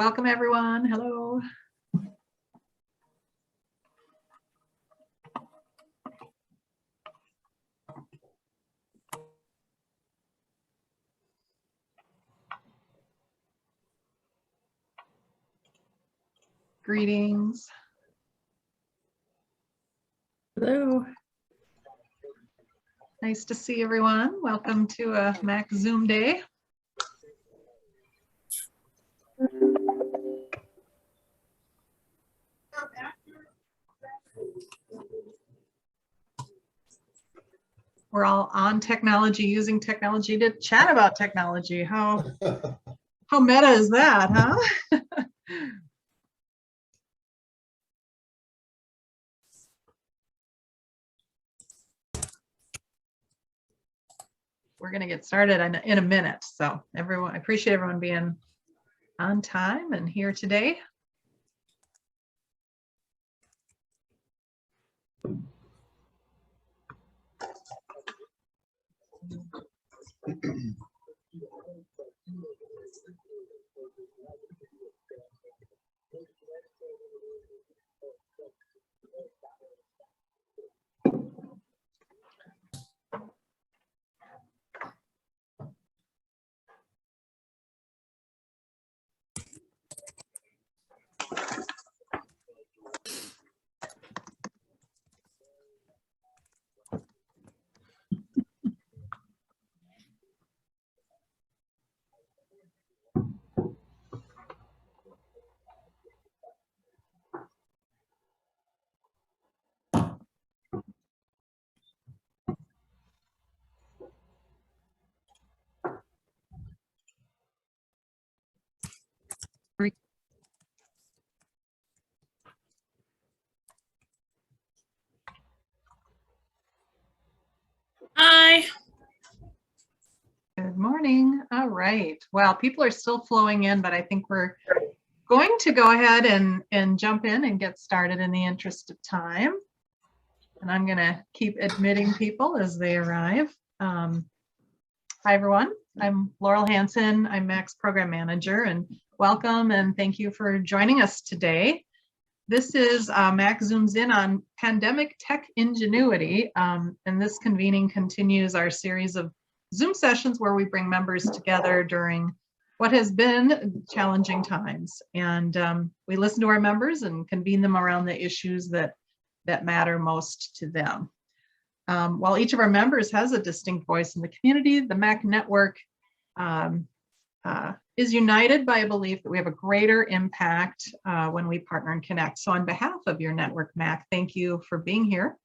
Welcome everyone. Hello. Greetings. Hello. Nice to see everyone. Welcome to a MACC Zoom day. We're all on technology, using technology to chat about technology. How meta is that, huh? We're going to get started in a minute. So everyone, I appreciate everyone being on time and here today. Hi. Good morning. All right. Well, people are still flowing in, but I think we're going to go ahead and jump in and get started in the interest of time. And I'm going to keep admitting people as they arrive. Hi, everyone. I'm Laurel Hansen. I'm MACC's program manager, and welcome and thank you for joining us today. This is MACC Zooms in on pandemic tech ingenuity, and this convening continues our series of Zoom sessions where we bring members together during what has been challenging times. And we listen to our members and convene them around the issues that matter most to them. While each of our members has a distinct voice in the community, the MACC network is united by a belief that we have a greater impact when we partner and connect. So on behalf of your network, MACC, thank you for being here.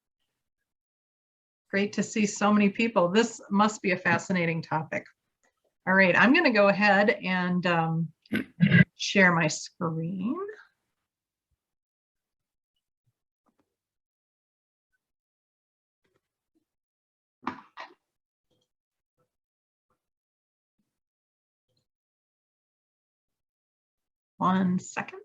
Great to see so many people. This must be a fascinating topic. All right, I'm going to go ahead and share my screen. One second.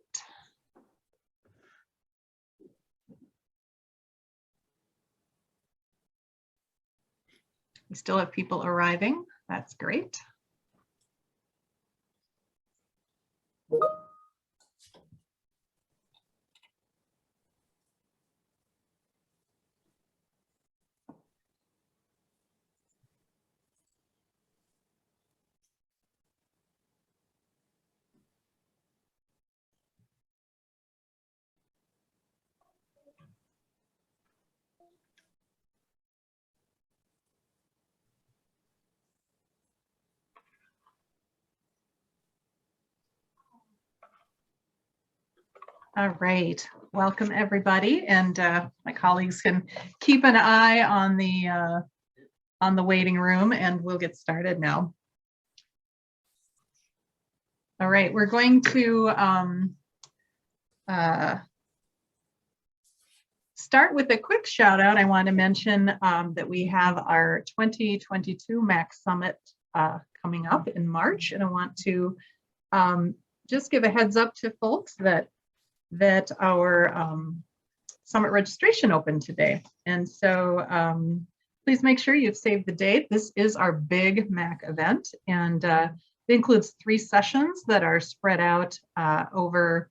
We still have people arriving. That's great. All right, welcome everybody, and my colleagues can keep an eye on the waiting room, and we'll get started now. All right, we're going to start with a quick shout out. I want to mention that we have our 2022 MACC Summit coming up in March, and I want to just give a heads up to folks that our summit registration opened today. And so please make sure you've saved the date. This is our big MACC event, and It includes 3 sessions that are spread out over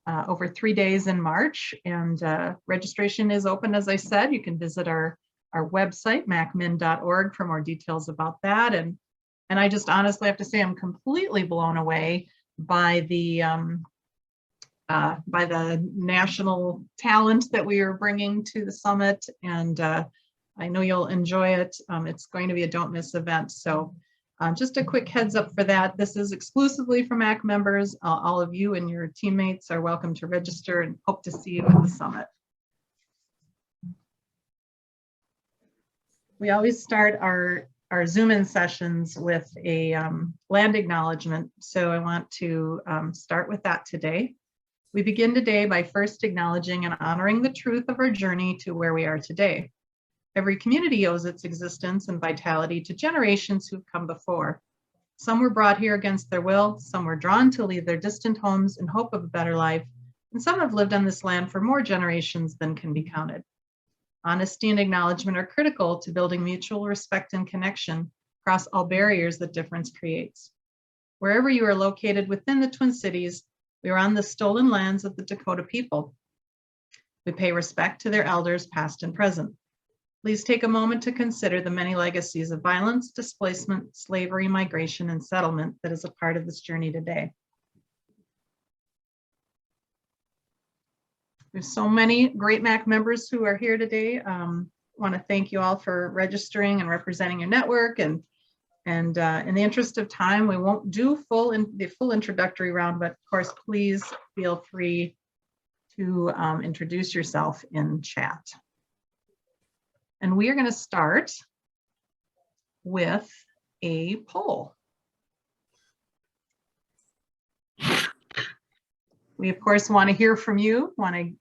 3 days in March, and registration is open, as I said. You can visit our website, macmin.org, for more details about that. And I just honestly have to say I'm completely blown away by the national talent that we are bringing to the summit, and I know you'll enjoy it. It's going to be a don't miss event. So just a quick heads up for that. This is exclusively for MACC members. All of you and your teammates are welcome to register, and hope to see you at the summit. We always start our Zoom-in sessions with a land acknowledgement. So I want to start with that today. We begin today by first acknowledging and honoring the truth of our journey to where we are today. Every community owes its existence and vitality to generations who've come before. Some were brought here against their will, some were drawn to leave their distant homes in hope of a better life, and some have lived on this land for more generations than can be counted. Honesty and acknowledgement are critical to building mutual respect and connection across all barriers that difference creates. Wherever you are located within the Twin Cities, we are on the stolen lands of the Dakota people. We pay respect to their elders, past and present. Please take a moment to consider the many legacies of violence, displacement, slavery, migration, and settlement that is a part of this journey today. There's so many great MACC members who are here today. I want to thank you all for registering and representing your network. And in the interest of time, we won't do the full introductory round, but of course, please feel free to introduce yourself in chat. And we are going to start with a poll. We, of course, want to hear from you, want to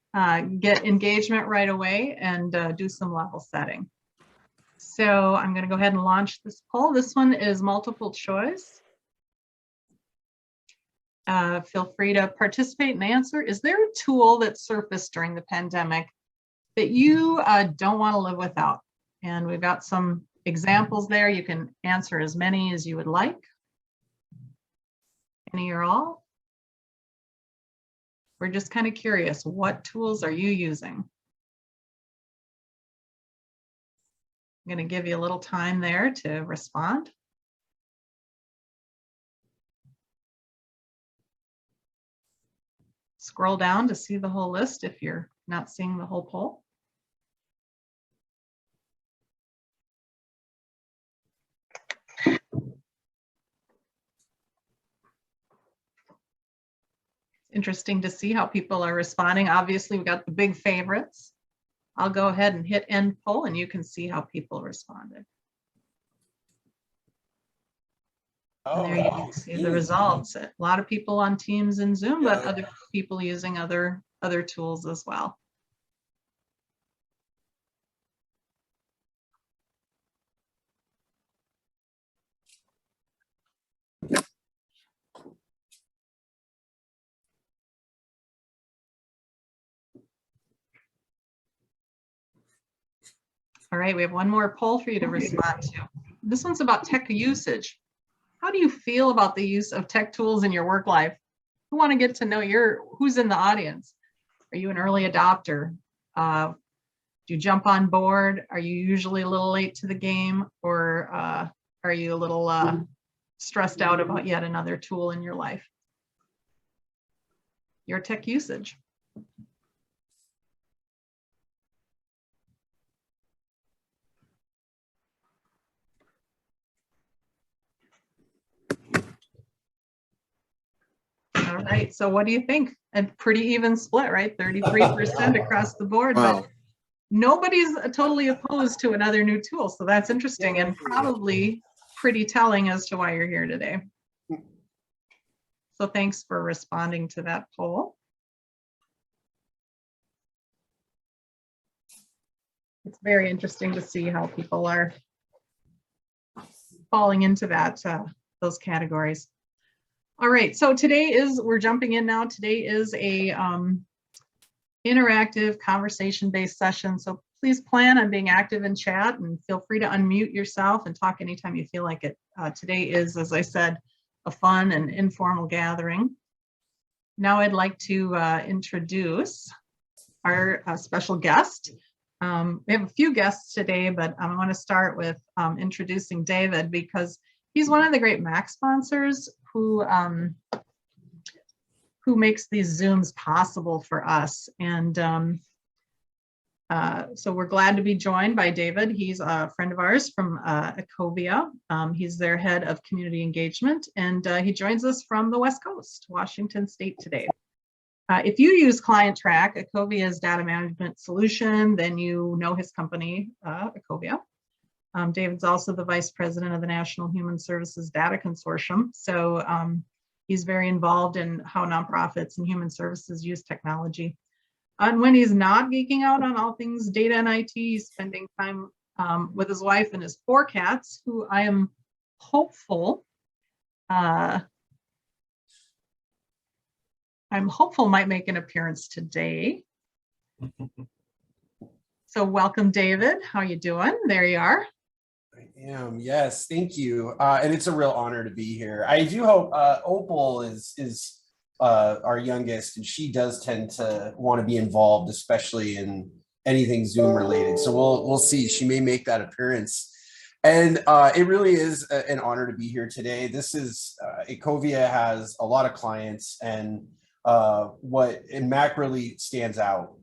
get engagement right away, and do some level setting. So I'm going to go ahead and launch this poll. This one is multiple choice. Feel free to participate and answer. Is there a tool that surfaced during the pandemic that you don't want to live without? And we've got some examples there. You can answer as many as you would like. Any or all? We're just kind of curious, what tools are you using? I'm going to give you a little time there to respond. Scroll down to see the whole list if you're not seeing the whole poll. Interesting to see how people are responding. Obviously, we got the big favorites. I'll go ahead and hit end poll, and you can see how people responded. And there you can see the results. A lot of people on Teams and Zoom, but other people using other tools as well. All right, we have one more poll for you to respond to. This one's about tech usage. How do you feel about the use of tech tools in your work life? We want to get to know who's in the audience. Are you an early adopter? Do you jump on board? Are you usually a little late to the game? Or are you a little stressed out about yet another tool in your life? Your tech usage. All right, so what do you think? A pretty even split, right? 33% across the board, wow. But nobody's totally opposed to another new tool. So that's interesting and probably pretty telling as to why you're here today. So thanks for responding to that poll. It's very interesting to see how people are falling into that those categories. All right, so we're jumping in now. Today is a interactive conversation-based session. So please plan on being active in chat and feel free to unmute yourself and talk anytime you feel like it. Today is, as I said, a fun and informal gathering. Now I'd like to introduce our special guest. We have a few guests today, but I want to start with introducing David because he's one of the great MACC sponsors who makes these Zooms possible for us. And so we're glad to be joined by David. He's a friend of ours from Ecovia. He's their head of community engagement, and he joins us from the West Coast, Washington State today. If you use ClientTrack, Ecovia's data management solution, then you know his company, Ecovia. David's also the vice president of the National Human Services Data Consortium. So he's very involved in how nonprofits and human services use technology. And when he's not geeking out on all things data and IT, he's spending time with his wife and his 4 cats, who I am hopeful might make an appearance today. So welcome, David. How you doing? There you are. I am. Yes, thank you. And it's a real honor to be here. I do hope Opal is our youngest, and she does tend to want to be involved, especially in anything Zoom related. So we'll see. She may make that appearance. And it really is an honor to be here today. This is Ecovia has a lot of clients, and what MACC really stands out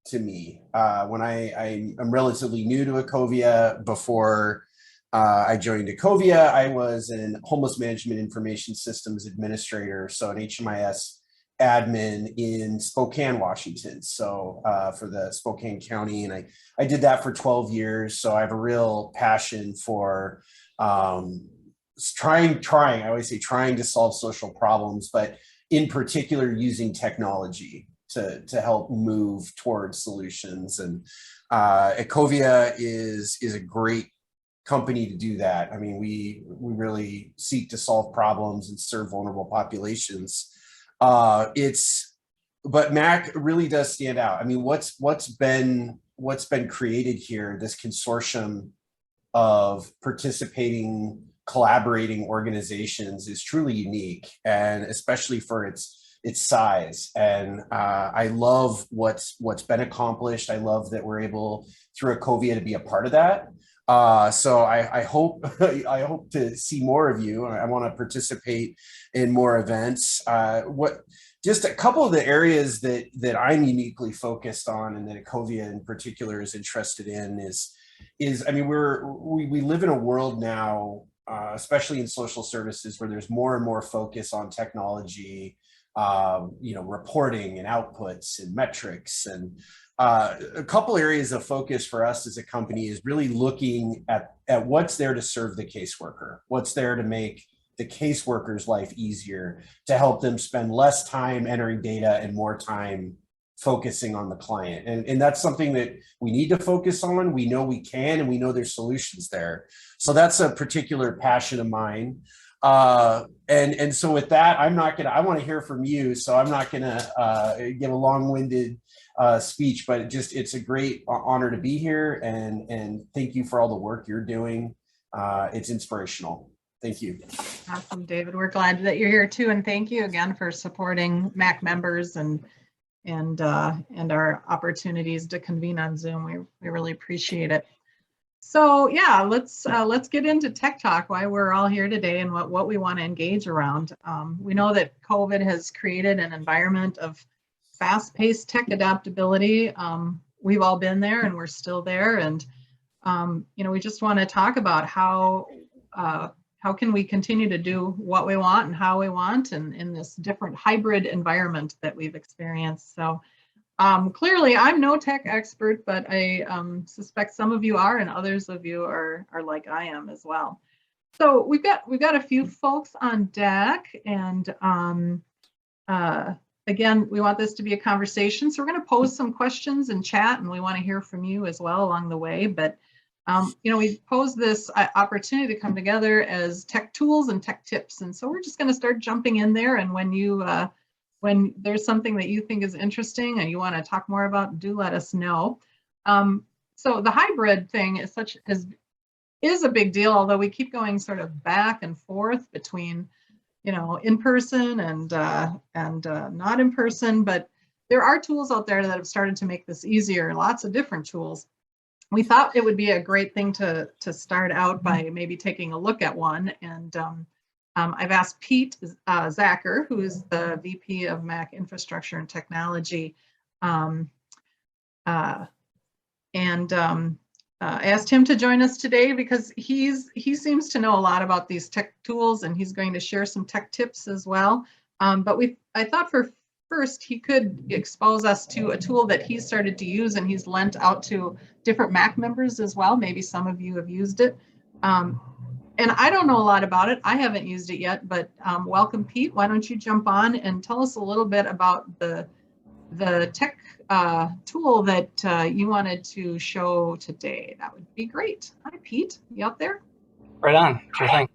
to me when I'm relatively new to Ecovia. Before I joined Ecovia, I was an homeless management information systems administrator, so an HMIS admin in Spokane, Washington. So for the Spokane County, and I did that for 12 years. So I have a real passion for trying, I always say trying to solve social problems, but in particular using technology to help move towards solutions. And Ecovia is a great company to do that. I mean, we really seek to solve problems and serve vulnerable populations. But MACC really does stand out. I mean, what's been created here, this consortium of participating, collaborating organizations, is truly unique, and especially for its size. And I love what's been accomplished. I love that we're able through Ecovia to be a part of that. So I hope to see more of you. I want to participate in more events. Just a couple of the areas that I'm uniquely focused on, and that Ecovia in particular is interested in, is I mean, we live in a world now, especially in social services, where there's more and more focus on technology, reporting and outputs and metrics. And a couple areas of focus for us as a company is really looking at what's there to serve the caseworker, what's there to make the caseworker's life easier, to help them spend less time entering data and more time focusing on the client. And that's something that we need to focus on. We know we can, and we know there's solutions there. So that's a particular passion of mine. And so with that, I want to hear from you. So I'm not gonna give a long-winded speech, but it's a great honor to be here, and thank you for all the work you're doing. It's inspirational. Thank you. Awesome, David. We're glad that you're here too, and thank you again for supporting MACC members and our opportunities to convene on Zoom. We really appreciate it. So yeah, let's get into tech talk, why we're all here today and what we want to engage around. We know that COVID has created an environment of fast-paced tech adaptability. We've all been there, and we're still there. And we just want to talk about how can we continue to do what we want and how we want, and in this different hybrid environment that we've experienced. So clearly, I'm no tech expert, but I suspect some of you are, and others of you are like I am as well. So we've got a few folks on deck, and again, we want this to be a conversation. So we're going to pose some questions in chat, and we want to hear from you as well along the way. But we posed this opportunity to come together as tech tools and tech tips, and so we're just going to start jumping in there. And when there's something that you think is interesting and you want to talk more about, do let us know. So the hybrid thing is a big deal, although we keep going sort of back and forth between in person and not in person, but there are tools out there that have started to make this easier, lots of different tools. We thought it would be a great thing to start out by maybe taking a look at one. And I've asked Pete Zacher, who is the VP of MACC Infrastructure and Technology, asked him to join us today because he seems to know a lot about these tech tools, and he's going to share some tech tips as well. But I thought first he could expose us to a tool that he started to use and he's lent out to different MACC members as well. Maybe some of you have used it. And I don't know a lot about it. I haven't used it yet, but welcome, Pete. Why don't you jump on and tell us a little bit about the tech tool that you wanted to show today? That would be great. Hi, Pete. You out there? Right on. Sure thing.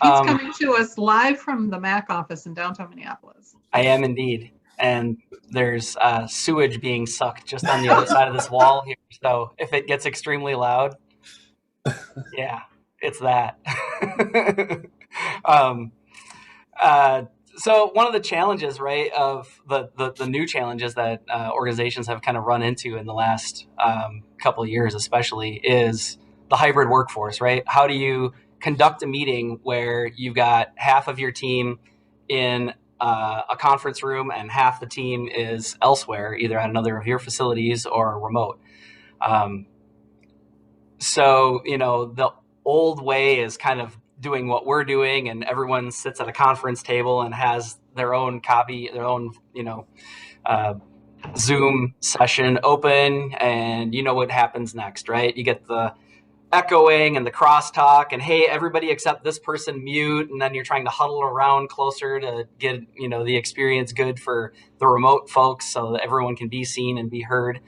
Pete's coming to us live from the MACC office in downtown Minneapolis. I am indeed. And there's sewage being sucked just on the other side of this wall here. So if it gets extremely loud, yeah, it's that. So one of the challenges, right, of the new challenges that organizations have kind of run into in the last couple of years, especially, is the hybrid workforce, right? How do you conduct a meeting where you've got half of your team in a conference room and half the team is elsewhere, either at another of your facilities or remote? So, the old way is kind of doing what we're doing, and everyone sits at a conference table and has their own copy, their own, Zoom session open, and you know what happens next, right? You get the echoing and the crosstalk, and hey, everybody except this person mute, and then you're trying to huddle around closer to get the experience good for the remote folks so that everyone can be seen and be heard.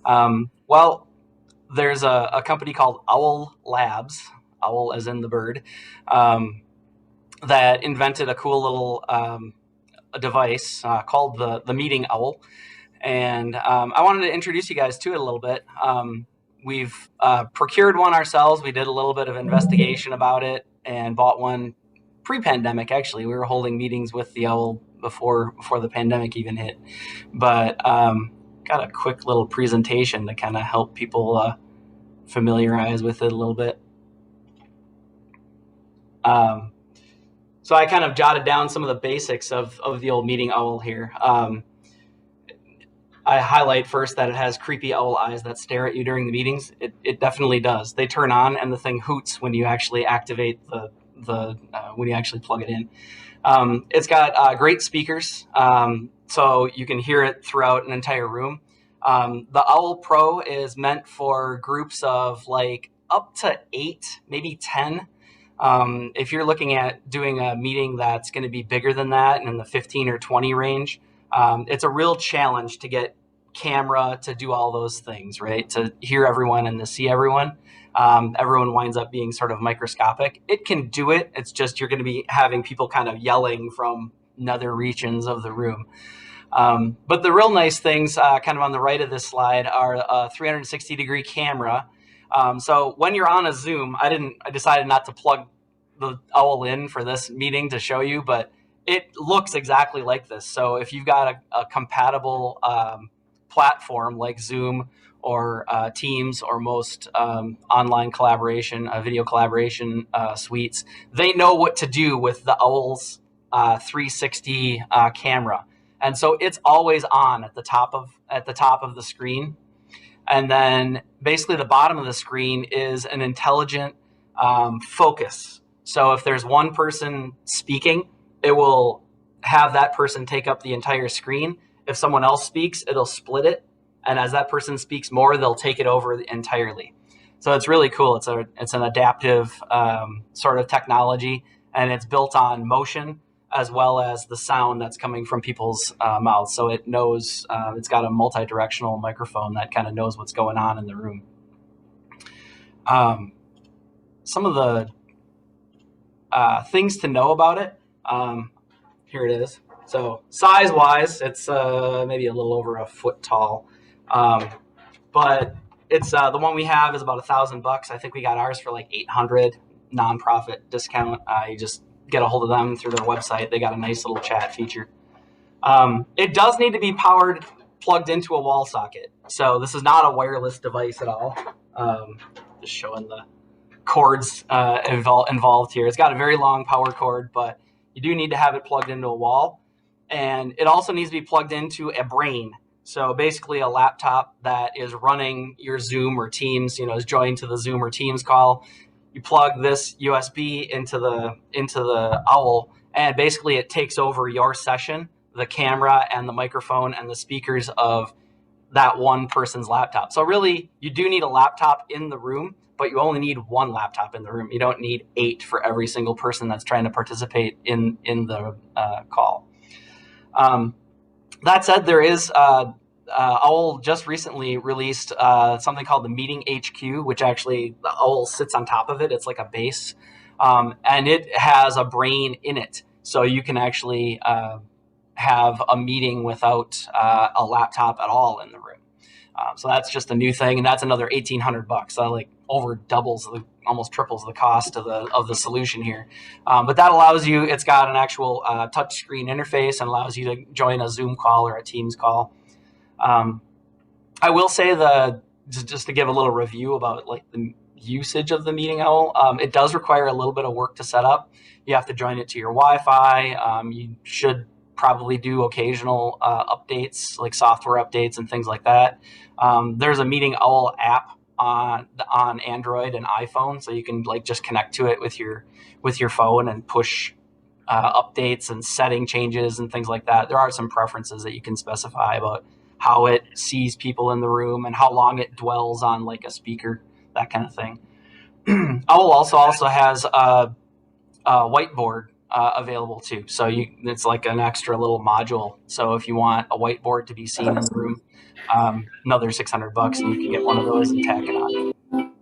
Well, there's a company called Owl Labs, owl as in the bird, that invented a cool little a device called the Meeting Owl, and I wanted to introduce you guys to it a little bit. We've procured one ourselves. We did a little bit of investigation about it and bought one pre-pandemic. Actually, we were holding meetings with the Owl before the pandemic even hit. But got a quick little presentation to kind of help people familiarize with it a little bit. So I kind of jotted down some of the basics of the old Meeting Owl here. I highlight first that it has creepy owl eyes that stare at you during the meetings. It definitely does. They turn on and the thing hoots when you actually activate when you actually plug it in. It's got great speakers, so you can hear it throughout an entire room. The Owl Pro is meant for groups of like up to 8, maybe 10. If you're looking at doing a meeting that's going to be bigger than that and in the 15 or 20 range, it's a real challenge to get camera to do all those things, right? To hear everyone and to see everyone. Everyone winds up being sort of microscopic. It can do it. It's just you're going to be having people kind of yelling from nether regions of the room. But the real nice things kind of on the right of this slide are a 360-degree camera. So when you're on a Zoom, I decided not to plug the Owl in for this meeting to show you, but it looks exactly like this. So if you've got a compatible platform like Zoom or Teams or most online collaboration, video collaboration suites, they know what to do with the Owl's 360 camera. And so it's always on at the top of the screen. And then basically the bottom of the screen is an intelligent focus. So if there's one person speaking, it will have that person take up the entire screen. If someone else speaks, it'll split it. And as that person speaks more, they'll take it over entirely. So it's really cool. It's an adaptive sort of technology, and it's built on motion as well as the sound that's coming from people's mouths. So it knows, it's got a multi-directional microphone that kind of knows what's going on in the room. Some of the things to know about it, here it is. So size-wise, it's maybe a little over a foot tall, but it's the one we have is about $1,000. I think we got ours for like 800 nonprofit discount. You just get a hold of them through their website. They got a nice little chat feature. It does need to be plugged into a wall socket. So this is not a wireless device at all. Just showing the cords involved here. It's got a very long power cord, but you do need to have it plugged into a wall. And it also needs to be plugged into a brain. So basically a laptop that is running your Zoom or Teams, is joined to the Zoom or Teams call. You plug this USB into the Owl, and basically it takes over your session, the camera and the microphone and the speakers of that one person's laptop. So really, you do need a laptop in the room, but you only need one laptop in the room. You don't need 8 for every single person that's trying to participate in the call. That said, there is Owl just recently released something called the Meeting HQ, which actually the Owl sits on top of it. It's like a base, and it has a brain in it, so you can actually have a meeting without a laptop at all in the room. So that's just a new thing, and that's another $1,800. So like over doubles, almost triples the cost of the solution here. But that allows you. It's got an actual touch screen interface and allows you to join a Zoom call or a Teams call. I will say just to give a little review about like the usage of the Meeting Owl. It does require a little bit of work to set up. You have to join it to your Wi-Fi. You should probably do occasional updates, like software updates and things like that. There's a Meeting Owl app on Android and iPhone, so you can like just connect to it with your phone and push updates and setting changes and things like that. There are some preferences that you can specify about how it sees people in the room and how long it dwells on like a speaker, that kind of thing. Owl also has a whiteboard available too. So it's like an extra little module. So if you want a whiteboard to be seen in the room, another $600, and you can get one of those and tack it on.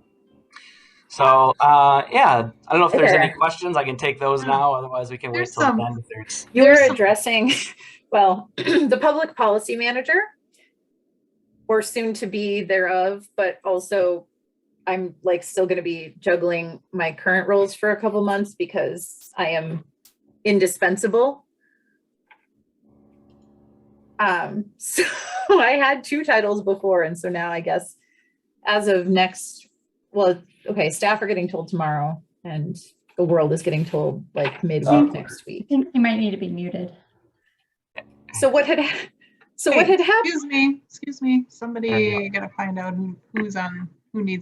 So yeah, I don't know if there's any questions. I can take those now. Otherwise, we can wait till the end. You're addressing, well, the public policy manager, or soon to be thereof, but also I'm like still going to be juggling my current roles for a couple months because I am indispensable. So I had 2 titles before, and so now I guess as of staff are getting told tomorrow, and the world is getting told like midweek next week. I think you might need to be muted. So what had happened? Excuse me. Somebody got to find out who needs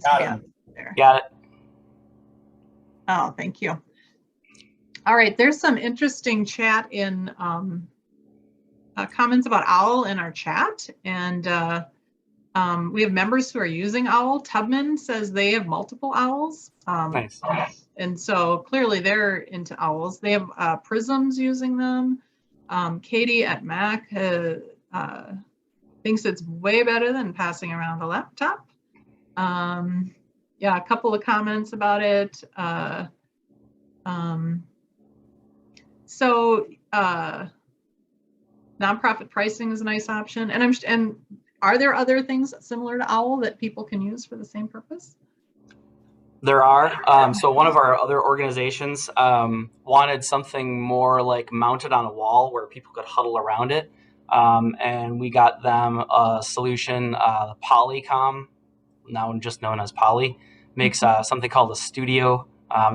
to be on there. Got it. Oh, thank you. All right, there's some interesting chat in comments about Owl in our chat, and we have members who are using Owl. Tubman says they have multiple Owls. Nice. And so clearly they're into Owls. They have Prisms using them. Katie at MACC thinks it's way better than passing around a laptop. Yeah, a couple of comments about it. So nonprofit pricing is a nice option. And are there other things similar to Owl that people can use for the same purpose? There are. So one of our other organizations wanted something more like mounted on a wall where people could huddle around it. And we got them a solution, Polycom, now just known as Poly, makes something called a Studio.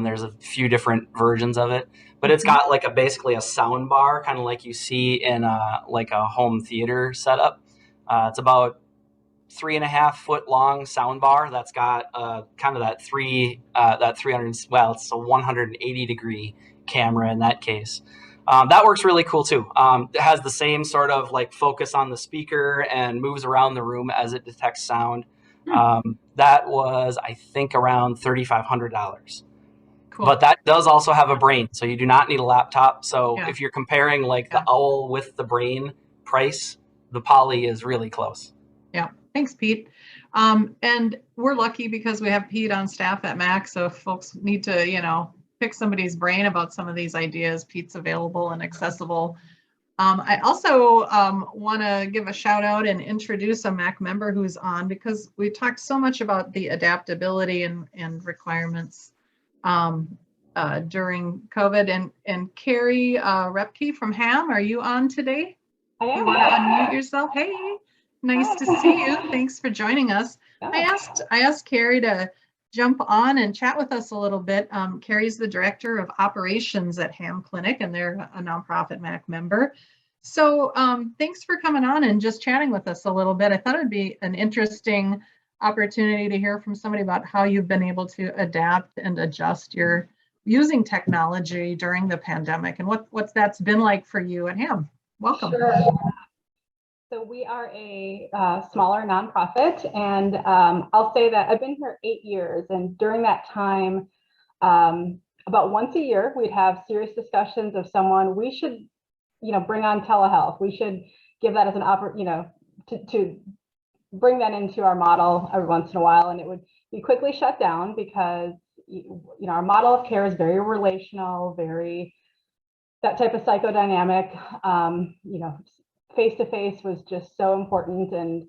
There's a few different versions of it, but it's got like basically a sound bar, kind of like you see in like a home theater setup. It's about 3.5 foot long sound bar that's got kind of that 300, well, it's a 180 degree camera in that case. That works really cool too. It has the same sort of like focus on the speaker and moves around the room as it detects sound. That was, I think, around $3,500. Cool. But that does also have a brain, so you do not need a laptop. So if you're comparing like the Owl with the brain price, the Poly is really close. Yeah, thanks, Pete. And we're lucky because we have Pete on staff at MACC. So if folks need to, pick somebody's brain about some of these ideas, Pete's available and accessible. I also want to give a shout out and introduce a MACC member who's on, because we talked so much about the adaptability and requirements. during COVID. And Carrie Repke from Ham, are you on today? I am. You want to unmute yourself? Hey, nice to see you. Thanks for joining us. I asked Carrie to jump on and chat with us a little bit. Carrie's the director of operations at Ham Clinic, and they're a nonprofit MACC member. So thanks for coming on and just chatting with us a little bit. I thought it'd be an interesting opportunity to hear from somebody about how you've been able to adapt and adjust your using technology during the pandemic and what that's been like for you at Ham. Welcome. Sure. So we are a smaller nonprofit, and I'll say that I've been here 8 years, and during that time, about once a year, we'd have serious discussions of someone we should, bring on telehealth. We should give that as an opportunity, to bring that into our model every once in a while, and it would be quickly shut down because our model of care is very relational, very that type of psychodynamic. Face-to-face was just so important, and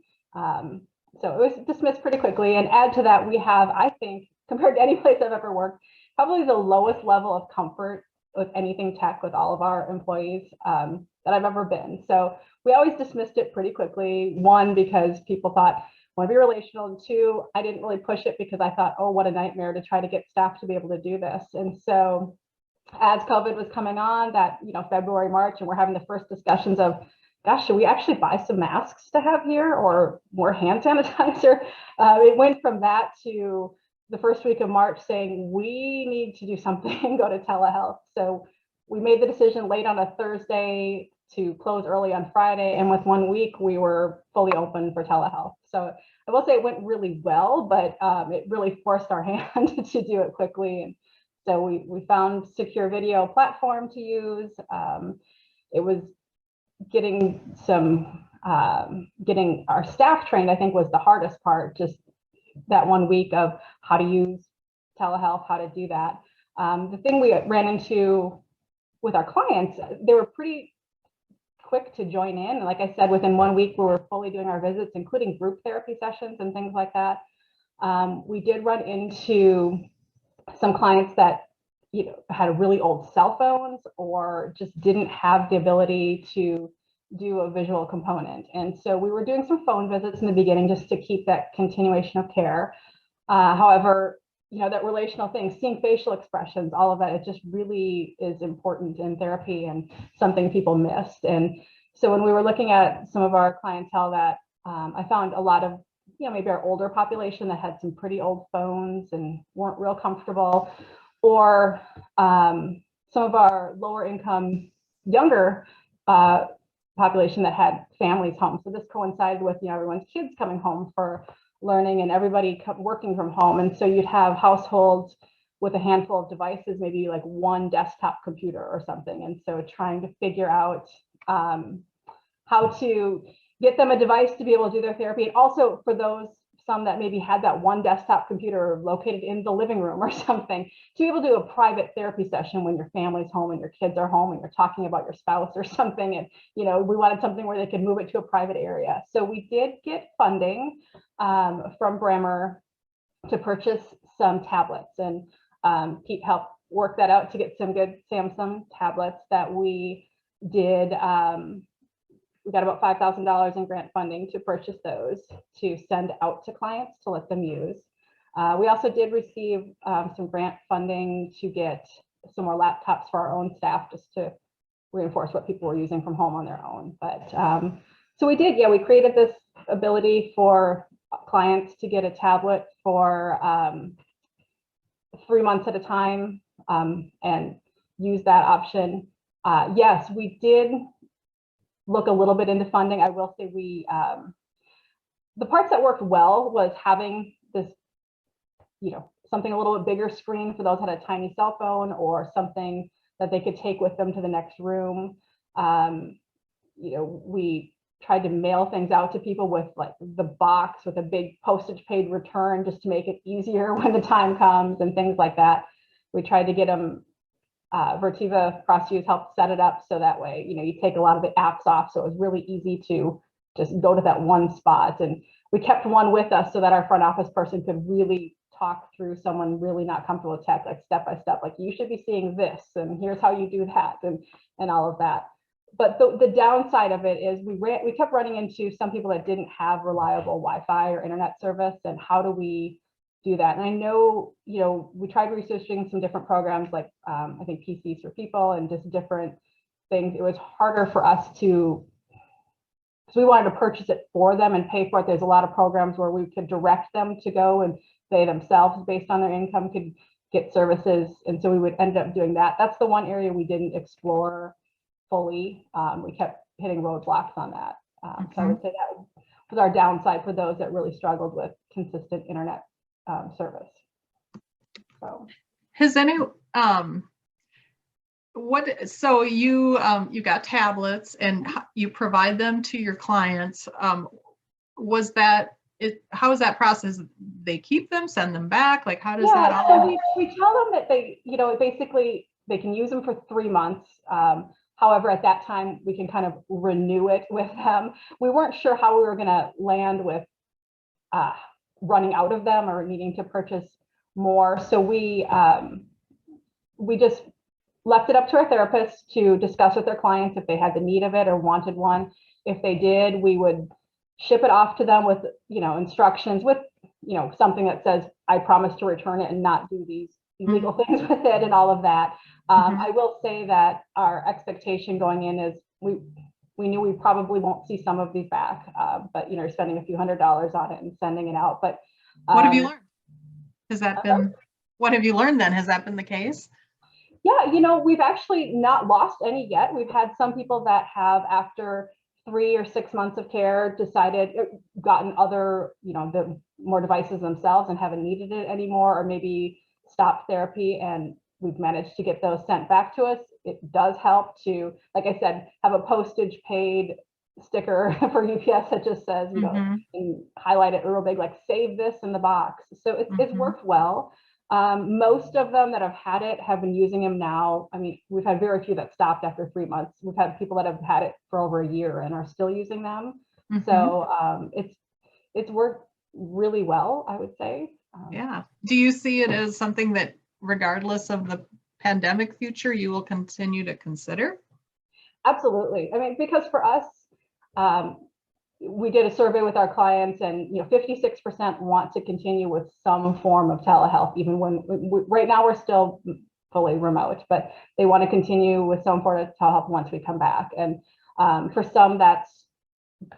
so it was dismissed pretty quickly. And add to that, we have, I think, compared to any place I've ever worked, probably the lowest level of comfort with anything tech with all of our employees that I've ever been. So we always dismissed it pretty quickly. One, because people thought, I want to be relational, and two, I didn't really push it because I thought, oh, what a nightmare to try to get staff to be able to do this. And so as COVID was coming on, that February, March, and we're having the first discussions of, gosh, should we actually buy some masks to have here or more hand sanitizer? It went from that to the first week of March saying we need to do something, go to telehealth. So we made the decision late on a Thursday to close early on Friday, and with 1 week we were fully open for telehealth. So I will say it went really well, but it really forced our hand to do it quickly. And so we found secure video platform to use. It was getting our staff trained, I think, was the hardest part, just that 1 week of how to use telehealth, how to do that. The thing we ran into with our clients, they were pretty quick to join in. And like I said, within 1 week, we were fully doing our visits, including group therapy sessions and things like that. We did run into some clients that had really old cell phones or just didn't have the ability to do a visual component. And so we were doing some phone visits in the beginning just to keep that continuation of care. However, that relational thing, seeing facial expressions, all of that, it just really is important in therapy and something people missed. And so when we were looking at some of our clientele that I found a lot of, maybe our older population that had some pretty old phones and weren't real comfortable, or some of our lower income, younger population that had families home. So this coincided with everyone's kids coming home for learning and everybody working from home. And so you'd have households with a handful of devices, maybe like one desktop computer or something. And so trying to figure out how to get them a device to be able to do their therapy. And also for some that maybe had that one desktop computer located in the living room or something, to be able to do a private therapy session when your family's home and your kids are home and you're talking about your spouse or something. And, we wanted something where they could move it to a private area. So we did get funding from Bremer to purchase some tablets, and Pete helped work that out to get some good Samsung tablets that we did. We got about $5,000 in grant funding to purchase those to send out to clients to let them use. We also did receive some grant funding to get some more laptops for our own staff, just to reinforce what people were using from home on their own. But so we did, we created this ability for clients to get a tablet for 3 months at a time and use that option. Yes, we did look a little bit into funding. I will say the parts that worked well was having this, something a little bit bigger screen for those who had a tiny cell phone, or something that they could take with them to the next room. We tried to mail things out to people with like the box with a big postage paid return, just to make it easier when the time comes and things like that. We tried to get them Vertiva cross-use helped set it up so that way, you take a lot of the apps off, so it was really easy to just go to that one spot. And we kept one with us so that our front office person could really talk through someone really not comfortable with tech, like step by step, like you should be seeing this, and here's how you do that, and all of that. But the downside of it is we kept running into some people that didn't have reliable Wi-Fi or internet service, and how do we do that? And I know, we tried researching some different programs like I think PCs for People and just different things. It was harder for us to, because we wanted to purchase it for them and pay for it. There's a lot of programs where we could direct them to go, and they themselves, based on their income, could get services. And so we would end up doing that. That's the one area we didn't explore fully. We kept hitting roadblocks on that. So I would say that was our downside for those that really struggled with consistent internet service. So Has any so you got tablets and you provide them to your clients. Was that it? How is that process? They keep them, send them back? Like, how does that all? So we tell them that they, basically they can use them for 3 months. However, at that time, we can kind of renew it with them. We weren't sure how we were going to land with running out of them or needing to purchase more. So we just left it up to our therapists to discuss with their clients if they had the need of it or wanted one. If they did, we would ship it off to them with, instructions with, something that says, I promise to return it and not do these illegal things with it and all of that. I will say that our expectation going in is we knew we probably won't see some of these back, but spending a few $100s on it and sending it out. But what have you learned? Has that been, what have you learned then? Has that been the case? Yeah, we've actually not lost any yet. We've had some people that have, after 3 or 6 months of care, gotten other, the more devices themselves and haven't needed it anymore, or maybe stopped therapy, and we've managed to get those sent back to us. It does help to, like I said, have a postage paid sticker for UPS that just says, and highlight it real big, like save this in the box. So it's worked well. Most of them that have had it have been using them now. I mean, we've had very few that stopped after 3 months. We've had people that have had it for over a year and are still using them. So it's worked really well, I would say. Yeah. Do you see it as something that, regardless of the pandemic future, you will continue to consider? Absolutely. I mean, because for us, we did a survey with our clients, and 56% want to continue with some form of telehealth, even when right now we're still fully remote, but they want to continue with some form of telehealth once we come back. And for some, that's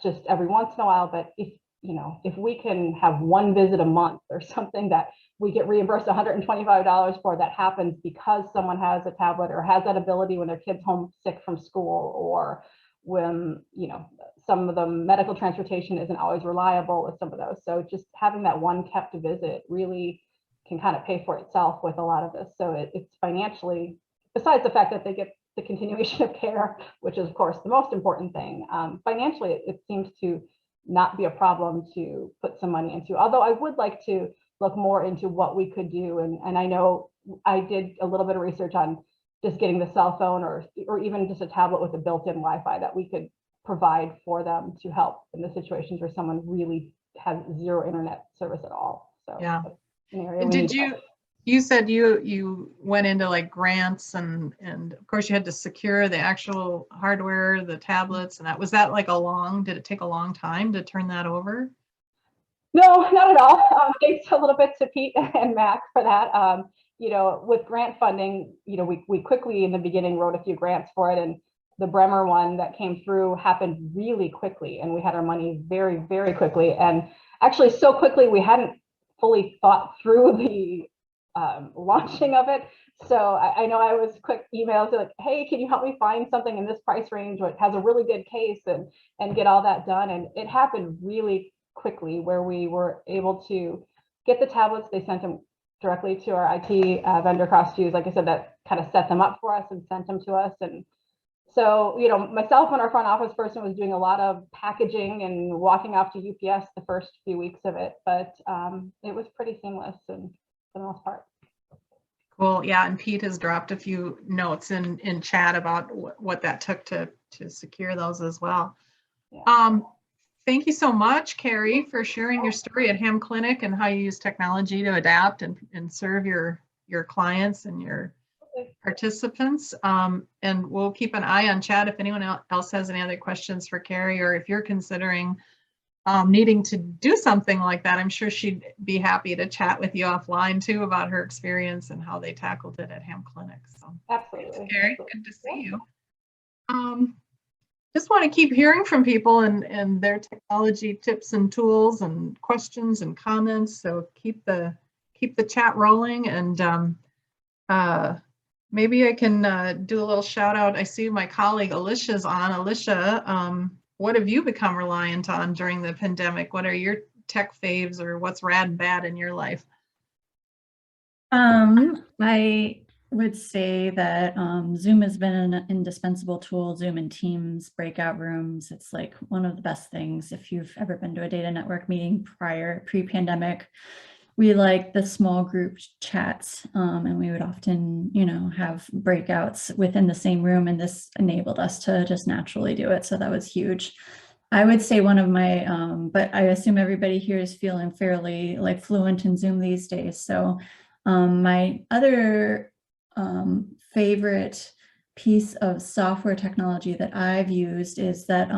just every once in a while. But if we can have one visit a month or something that we get reimbursed $125 for, that happens because someone has a tablet or has that ability when their kid's home sick from school, or when some of the medical transportation isn't always reliable with some of those. So just having that one kept visit really can kind of pay for itself with a lot of this. So it's financially, besides the fact that they get the continuation of care, which is of course the most important thing, financially it seems to not be a problem to put some money into. Although I would like to look more into what we could do. And I know I did a little bit of research on just getting the cell phone or even just a tablet with a built-in Wi-Fi that we could provide for them to help in the situations where someone really has zero internet service at all. So yeah. An area did you said you went into like grants and of course you had to secure the actual hardware, the tablets, and was that like did it take a long time to turn that over? No, not at all. Thanks a little bit to Pete and MACC for that. With grant funding, we quickly in the beginning wrote a few grants for it, and the Bremer one that came through happened really quickly, and we had our money very, very quickly, and actually so quickly we hadn't fully thought through the launching of it. So I know I was quick emails like, hey, can you help me find something in this price range that has a really good case, and get all that done. And it happened really quickly, where we were able to get the tablets. They sent them directly to our IT vendor, CrossFuse, like I said, that kind of set them up for us and sent them to us. And so, myself and our front office person was doing a lot of packaging and walking off to UPS the first few weeks of it, but it was pretty seamless and for the most part. Cool. Yeah. And Pete has dropped a few notes in chat about what that took to secure those as well. Yeah. thank you so much, Carrie, for sharing your story at Ham Clinic and how you use technology to adapt and serve your clients and your participants. And we'll keep an eye on chat if anyone else has any other questions for Carrie, or if you're considering needing to do something like that. I'm sure she'd be happy to chat with you offline too about her experience and how they tackled it at Ham Clinic. So Absolutely. thanks, Carrie. Good to see you. Just want to keep hearing from people and their technology tips and tools and questions and comments. So keep the chat rolling, and maybe I can do a little shout out. I see my colleague Alicia's on. Alicia, what have you become reliant on during the pandemic? What are your tech faves, or what's rad and bad in your life? I would say that Zoom has been an indispensable tool. Zoom and Teams, breakout rooms. It's like one of the best things. If you've ever been to a data network meeting pre-pandemic, we like the small group chats, and we would often, have breakouts within the same room, and this enabled us to just naturally do it. So that was huge. I would say one of my, but I assume everybody here is feeling fairly like fluent in Zoom these days. So my other favorite piece of software technology that I've used is that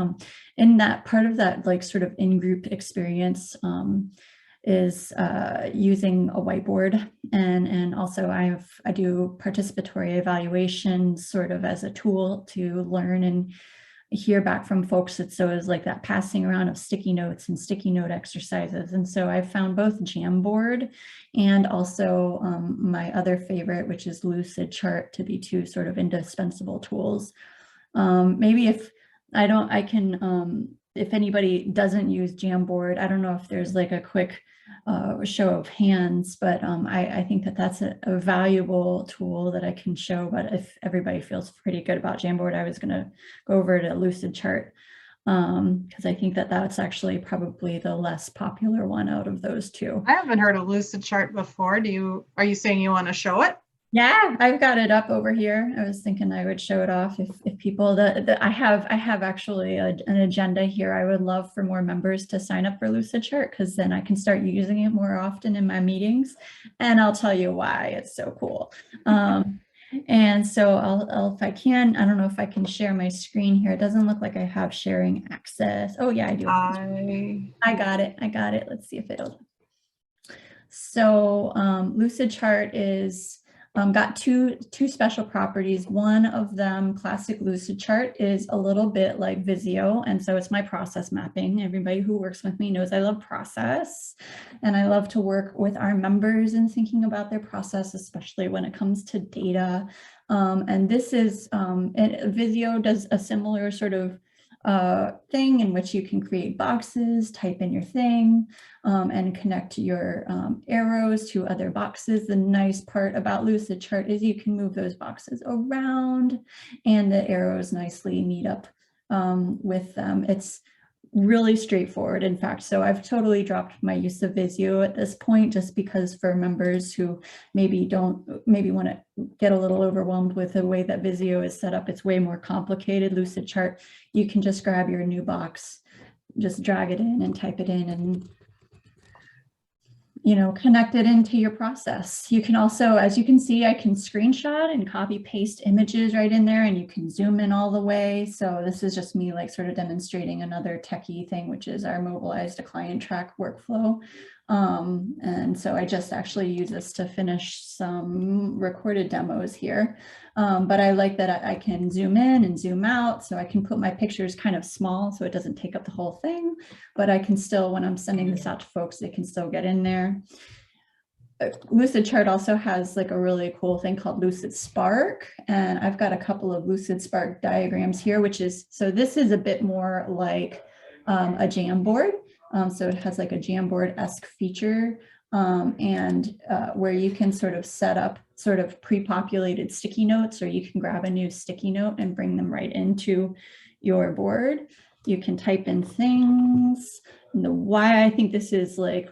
in that part of that like sort of in-group experience is using a whiteboard, and also I do participatory evaluations sort of as a tool to learn and hear back from folks. So it's like that passing around of sticky notes and sticky note exercises. And so I've found both Jamboard and also my other favorite, which is Lucidchart, to be two sort of indispensable tools. Maybe if anybody doesn't use Jamboard, I don't know if there's like a quick show of hands, but I think that that's a valuable tool that I can show. But if everybody feels pretty good about Jamboard, I was going to go over to Lucidchart because I think that that's actually probably the less popular one out of those two. I haven't heard of Lucidchart before. Are you saying you want to show it? Yeah, I've got it up over here. I was thinking I would show it off if people I have actually an agenda here. I would love for more members to sign up for Lucidchart, because then I can start using it more often in my meetings, and I'll tell you why it's so cool. And so I'll if I can, I don't know if I can share my screen here. It doesn't look like I have sharing access. Oh yeah, I do. I got it. Let's see if it'll. So Lucidchart is got two special properties. One of them, classic Lucidchart, is a little bit like Visio, and so it's my process mapping. Everybody who works with me knows I love process, and I love to work with our members in thinking about their process, especially when it comes to data. And this is, Visio does a similar sort of thing in which you can create boxes, type in your thing, and connect your arrows to other boxes. The nice part about Lucidchart is you can move those boxes around and the arrows nicely meet up with them. It's really straightforward, in fact. So I've totally dropped my use of Visio at this point, just because for members who maybe want to get a little overwhelmed with the way that Visio is set up, it's way more complicated. Lucidchart, you can just grab your new box, just drag it in and type it in, and connect it into your process. You can also, as you can see, I can screenshot and copy paste images right in there, and you can zoom in all the way. So this is just me like sort of demonstrating another techie thing, which is our mobilized to client track workflow. And so I just actually use this to finish some recorded demos here. But I like that I can zoom in and zoom out, so I can put my pictures kind of small so it doesn't take up the whole thing, but I can still, when I'm sending this out to folks, they can still get in there. Lucidchart also has like a really cool thing called Lucid Spark, and I've got a couple of Lucid Spark diagrams here, so this is a bit more like a Jamboard. So it has like a Jamboard-esque feature, and where you can sort of set up sort of pre-populated sticky notes, or you can grab a new sticky note and bring them right into your board. You can type in things. And why I think this is like,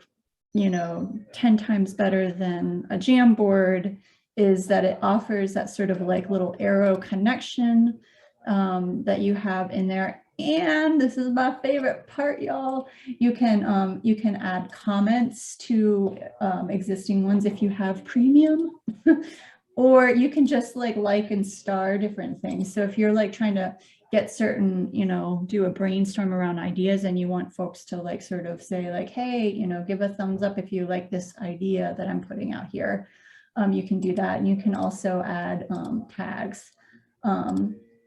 10 times better than a Jamboard is that it offers that sort of like little arrow connection that you have in there. And this is my favorite part, y'all. You can add comments to existing ones if you have premium, or you can just like and star different things. So if you're like trying to get certain, do a brainstorm around ideas and you want folks to like sort of say like, hey, give a thumbs up if you like this idea that I'm putting out here. You can do that. And you can also add tags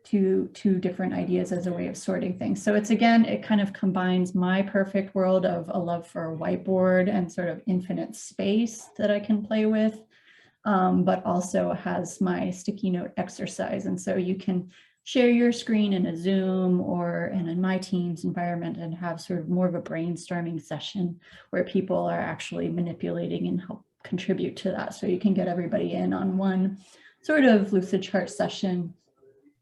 to different ideas as a way of sorting things. So it's, again, it kind of combines my perfect world of a love for a whiteboard and sort of infinite space that I can play with, but also has my sticky note exercise. And so you can share your screen in a Zoom or in my Teams environment and have sort of more of a brainstorming session where people are actually manipulating and help contribute to that. So you can get everybody in on one sort of Lucidchart session.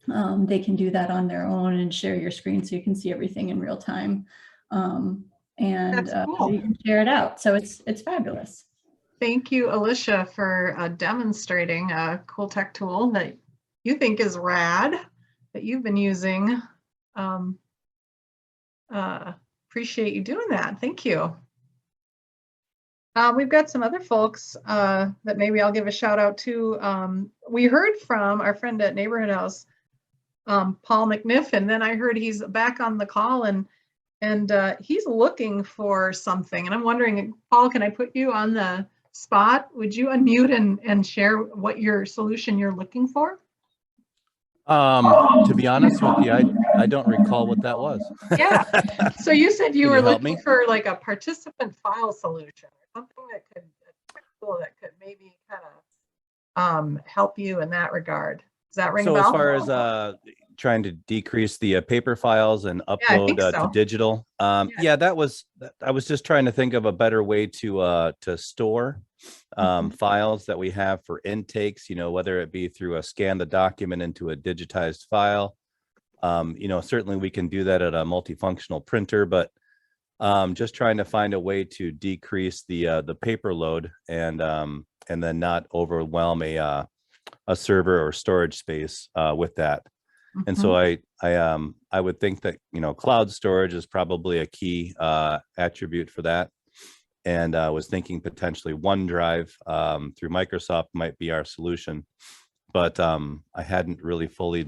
They can do that on their own and share your screen so you can see everything in real time. And cool. you can share it out. So it's fabulous. Thank you, Alicia, for demonstrating a cool tech tool that you think is rad, that you've been using. Appreciate you doing that. Thank you. We've got some other folks that maybe I'll give a shout out to. We heard from our friend at Neighborhood House, Paul McNiffen. Then I heard he's back on the call and he's looking for something. And I'm wondering, Paul, can I put you on the spot? Would you unmute and share what your solution you're looking for? To be honest with you, I don't recall what that was. Yeah. So you said you Can were you help looking me? for like a participant file solution or something that could, a tool that could maybe kind of help you in that regard. Does that ring a So bell? as far as trying to decrease the paper files and I upload think so. to digital, yeah, I was just trying to think of a better way to store files that we have for intakes, whether it be through a scan the document into a digitized file. Certainly we can do that at a multifunctional printer, but just trying to find a way to decrease the paper load and then not overwhelm a server or storage space with that. And so I would think that cloud storage is probably a key attribute for that. And I was thinking potentially OneDrive through Microsoft might be our solution, but I hadn't really fully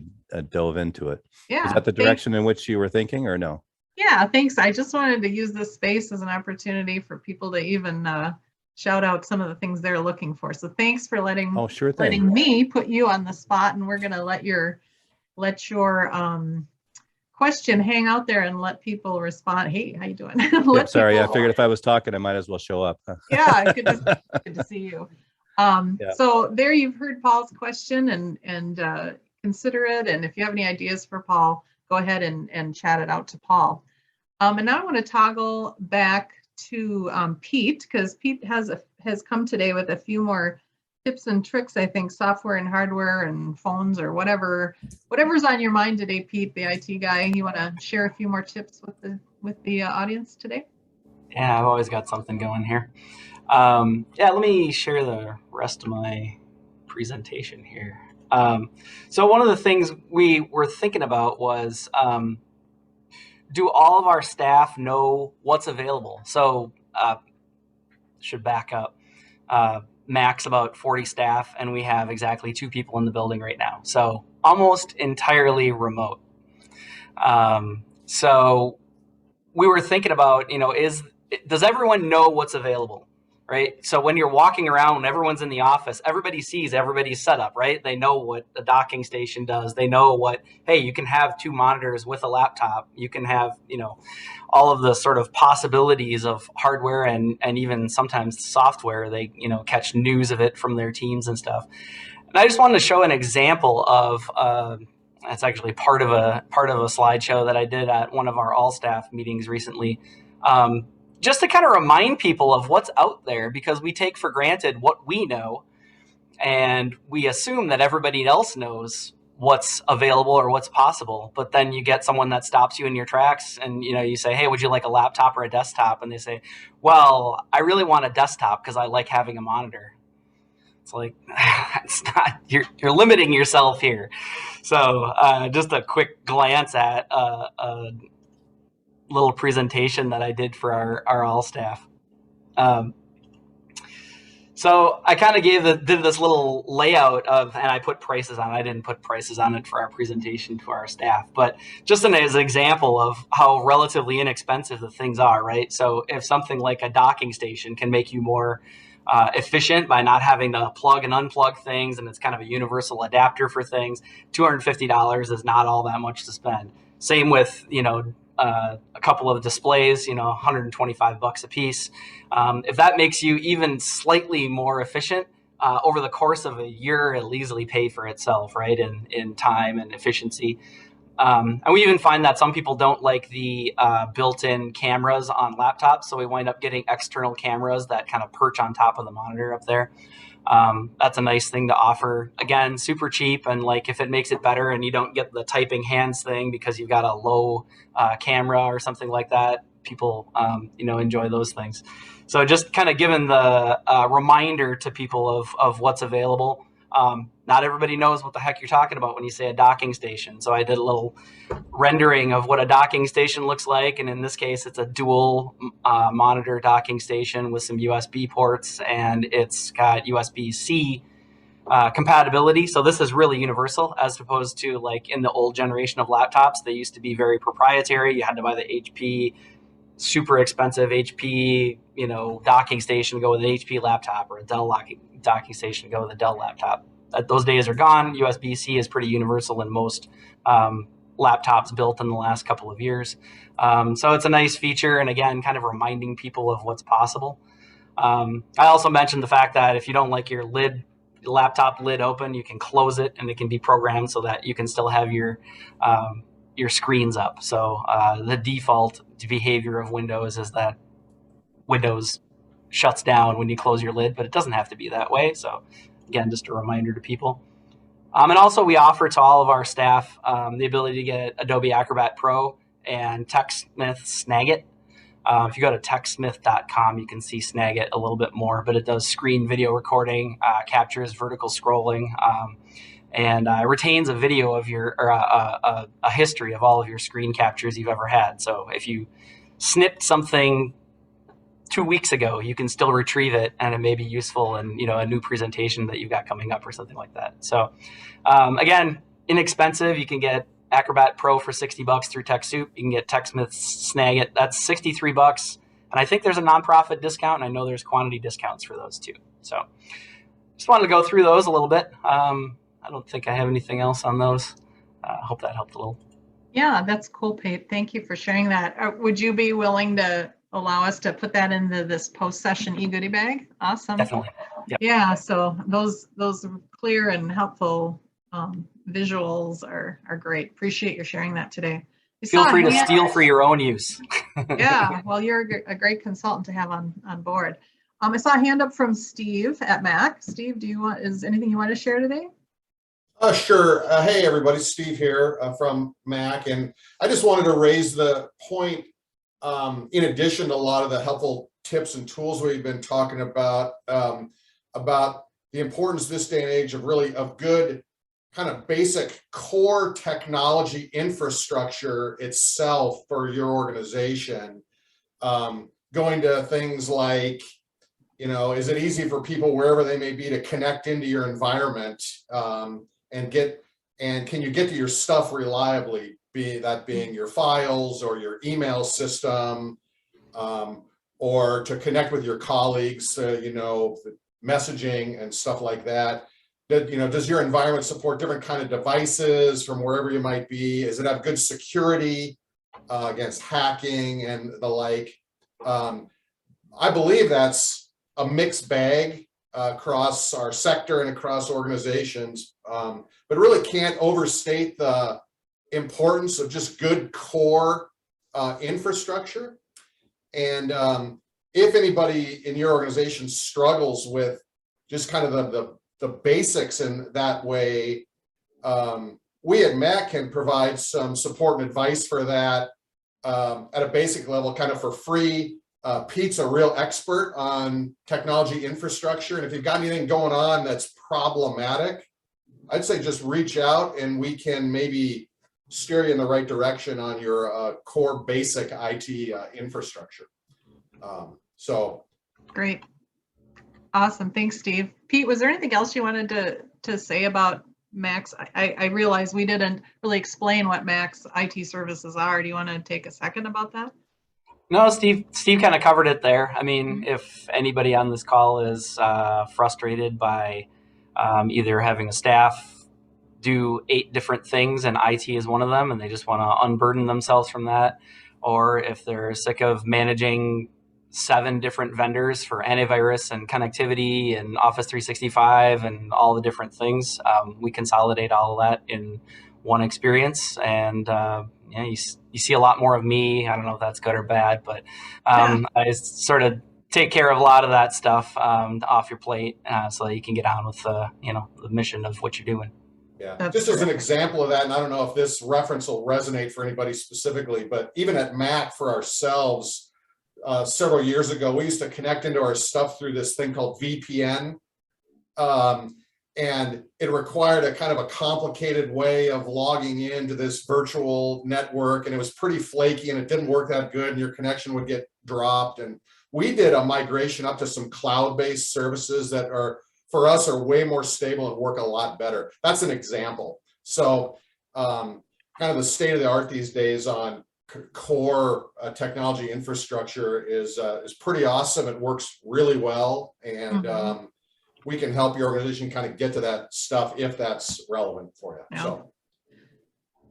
dove into it. Yeah. Is that the direction in which you were thinking, or no? Yeah, thanks. I just wanted to use this space as an opportunity for people to even shout out some of the things they're looking for. So thanks for letting me put you on the spot, and we're going to let your question hang out there and let people respond. Hey, how you doing? Yep, sorry, I figured if I was talking, I might as well show up. Yeah, good to see you. So there you've heard Paul's question and consider it. And if you have any ideas for Paul, go ahead and chat it out to Paul. And now I want to toggle back to Pete, because Pete has come today with a few more tips and tricks, I think, software and hardware and phones or whatever's on your mind today, Pete, the IT guy. You want to share a few more tips with the audience today? Yeah, I've always got something going here. Yeah, let me share the rest of my presentation here. So one of the things we were thinking about was, do all of our staff know what's available? So should back up. MACC's about 40 staff, and we have exactly 2 people in the building right now. So almost entirely remote. So we were thinking about, does everyone know what's available, right? So when you're walking around, when everyone's in the office, everybody sees everybody's setup, right? They know what the docking station does. They know hey, you can have 2 monitors with a laptop. You can have, all of the sort of possibilities of hardware and even sometimes software. They, catch news of it from their teams and stuff. And I just wanted to show an example of, that's actually part of a slideshow that I did at one of our all staff meetings recently. Just to kind of remind people of what's out there, because we take for granted what we know and we assume that everybody else knows what's available or what's possible. But then you get someone that stops you in your tracks and, you say, hey, would you like a laptop or a desktop? And they say, well, I really want a desktop because I like having a monitor. It's like, it's not, you're limiting yourself here. So just a quick glance at a little presentation that I did for our all staff. So I kind of did this little layout of, and I put prices on it. I didn't put prices on it for our presentation to our staff, but just as an example of how relatively inexpensive the things are, right? So if something like a docking station can make you more efficient by not having to plug and unplug things, and it's kind of a universal adapter for things, $250 is not all that much to spend. Same with, a couple of displays, $125 a piece. If that makes you even slightly more efficient over the course of a year, it'll easily pay for itself, right? In time and efficiency. And we even find that some people don't like the built-in cameras on laptops, so we wind up getting external cameras that kind of perch on top of the monitor up there. That's a nice thing to offer. Again, super cheap, and like if it makes it better and you don't get the typing hands thing because you've got a low camera or something like that, people enjoy those things. So just kind of giving the reminder to people of what's available. Not everybody knows what the heck you're talking about when you say a docking station. So I did a little rendering of what a docking station looks like. And in this case, it's a dual monitor docking station with some USB ports, and it's got USB-C compatibility. So this is really universal, as opposed to like in the old generation of laptops. They used to be very proprietary. You had to buy the HP, super expensive HP, docking station to go with an HP laptop, or a Dell docking station to go with a Dell laptop. Those days are gone. USB-C is pretty universal in most laptops built in the last couple of years. So it's a nice feature, and again, kind of reminding people of what's possible. I also mentioned the fact that if you don't like your laptop lid open, you can close it, and it can be programmed so that you can still have your screens up. So the default behavior of Windows is that Windows shuts down when you close your lid, but it doesn't have to be that way. So again, just a reminder to people. And also we offer to all of our staff the ability to get Adobe Acrobat Pro and TechSmith Snagit. If you go to techsmith.com, you can see Snagit a little bit more, but it does screen video recording, captures vertical scrolling, and retains a video of a history of all of your screen captures you've ever had. So if you snipped something 2 weeks ago, you can still retrieve it, and it may be useful in a new presentation that you've got coming up or something like that. So again, inexpensive. You can get Acrobat Pro for $60 through TechSoup. You can get TechSmith Snagit. That's $63, and I think there's a nonprofit discount, and I know there's quantity discounts for those too. So just wanted to go through those a little bit. I don't think I have anything else on those. I hope that helped a little. Yeah, that's cool, Pete. Thank you for sharing that. Would you be willing to allow us to put that into this post-session e-goodie bag? Awesome. Definitely. Yep. Yeah, so those clear and helpful visuals are great. Appreciate your sharing that today. Feel free to steal for your own use. Yeah, well, you're a great consultant to have on board. I saw a hand up from Steve at MACC. Steve, is anything you want to share today? Sure. Hey, everybody, Steve here from MACC, and I just wanted to raise the point, in addition to a lot of the helpful tips and tools we've been talking about the importance this day and age of good kind of basic core technology infrastructure itself for your organization. Going to things like, is it easy for people wherever they may be to connect into your environment and can you get to your stuff reliably, being your files or your email system, or to connect with your colleagues, messaging and stuff like that. Does your environment support different kind of devices from wherever you might be? Does it have good security against hacking and the like? I believe that's a mixed bag across our sector and across organizations, but really can't overstate the importance of just good core infrastructure. And if anybody in your organization struggles with just kind of the basics in that way, we at MACC can provide some support and advice for that at a basic level, kind of for free. Pete's a real expert on technology infrastructure. And if you've got anything going on that's problematic, I'd say just reach out and we can maybe steer you in the right direction on your core basic IT infrastructure. So great. Awesome. Thanks, Steve. Pete, was there anything else you wanted to say about MACC? I realize we didn't really explain what MACC IT services are. Do you want to take a second about that? No, Steve kind of covered it there. I mean, if anybody on this call is frustrated by either having a staff do 8 different things and IT is one of them and they just want to unburden themselves from that, or if they're sick of managing 7 different vendors for antivirus and connectivity and Office 365 and all the different things, we consolidate all of that in one experience. And you see a lot more of me. I don't know if that's good or bad, but I sort of take care of a lot of that stuff off your plate so that you can get on with the mission of what you're doing. Yeah, That's just as an terrific. example of that, and I don't know if this reference will resonate for anybody specifically, but even at MACC for ourselves, several years ago, we used to connect into our stuff through this thing called VPN. And it required a kind of a complicated way of logging into this virtual network. And it was pretty flaky and it didn't work that good and your connection would get dropped. And we did a migration up to some cloud-based services that are, for us, are way more stable and work a lot better. That's an example. So kind of the state of the art these days on core technology infrastructure is pretty awesome. It works really well. And we can help your organization kind of get to that stuff if that's relevant for you. Yeah. So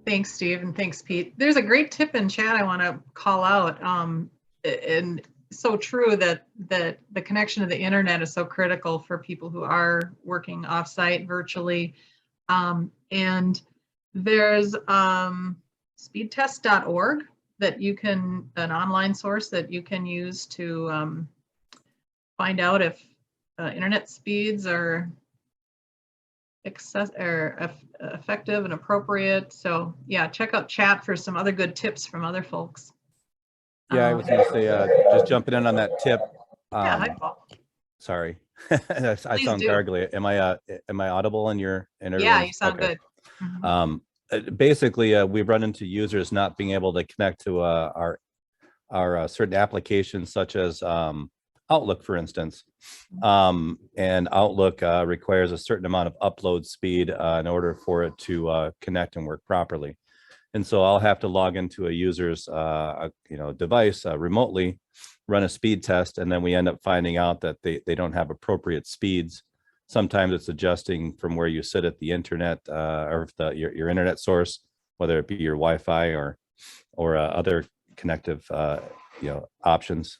Thanks, Steve, and thanks, Pete. There's a great tip in chat I want to call out. And so true that the connection to the internet is so critical for people who are working offsite virtually. And there's speedtest.org that you can, an online source that you can use to find out if internet speeds are effective and appropriate. So yeah, check out chat for some other good tips from other folks. Yeah, I was going to say, just jumping in on that tip. Yeah, hi, Paul. Sorry, I sound do. gargly. Am I audible in your interview? Yeah, you sound Okay. good. Basically, we've run into users not being able to connect to our certain applications, such as Outlook, for instance. And Outlook requires a certain amount of upload speed in order for it to connect and work properly. And so I'll have to log into a user's device remotely, run a speed test, and then we end up finding out that they don't have appropriate speeds. Sometimes it's adjusting from where you sit at the internet or your internet source, whether it be your Wi-Fi or other connective options.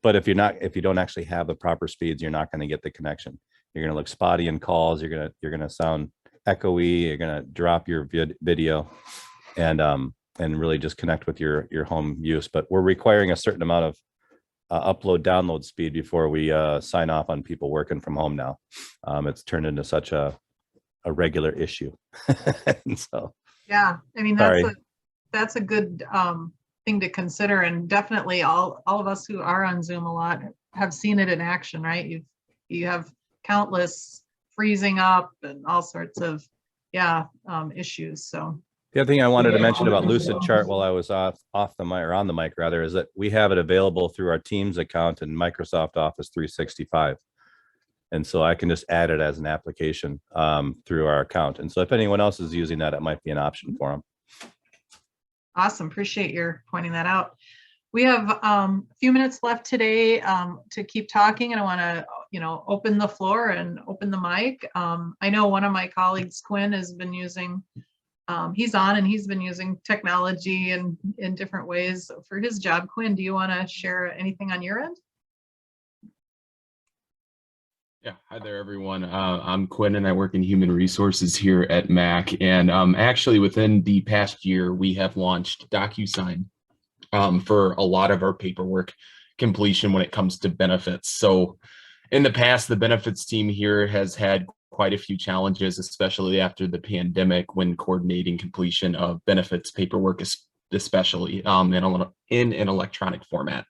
But if you don't actually have the proper speeds, you're not going to get the connection. You're going to look spotty in calls. You're going to sound echoey. You're going to drop your video, and really just connect with your home use. But we're requiring a certain amount of upload download speed before we sign off on people working from home now. It's turned into such a regular issue. And so Yeah, I mean that's a good thing to consider, and definitely all of us who are on Zoom a lot have seen it in action, right? You have countless freezing up and all sorts of issues. So the other thing I wanted to mention about Lucid Chart while I was off the mic, or on the mic rather, is that we have it available through our Teams account in Microsoft Office 365. And so I can just add it as an application through our account. And so if anyone else is using that, it might be an option for them. awesome. Appreciate your pointing that out. We have a few minutes left today to keep talking, and I want to, open the floor and open the mic. I know one of my colleagues, Quinn, has been using, he's been using technology in different ways for his job. Quinn, do you want to share anything on your end? Yeah, hi there, everyone. I'm Quinn, and I work in human resources here at MACC. And actually, within the past year, we have launched DocuSign for a lot of our paperwork completion when it comes to benefits. So in the past, the benefits team here has had quite a few challenges, especially after the pandemic, when coordinating completion of benefits paperwork, especially in an electronic format.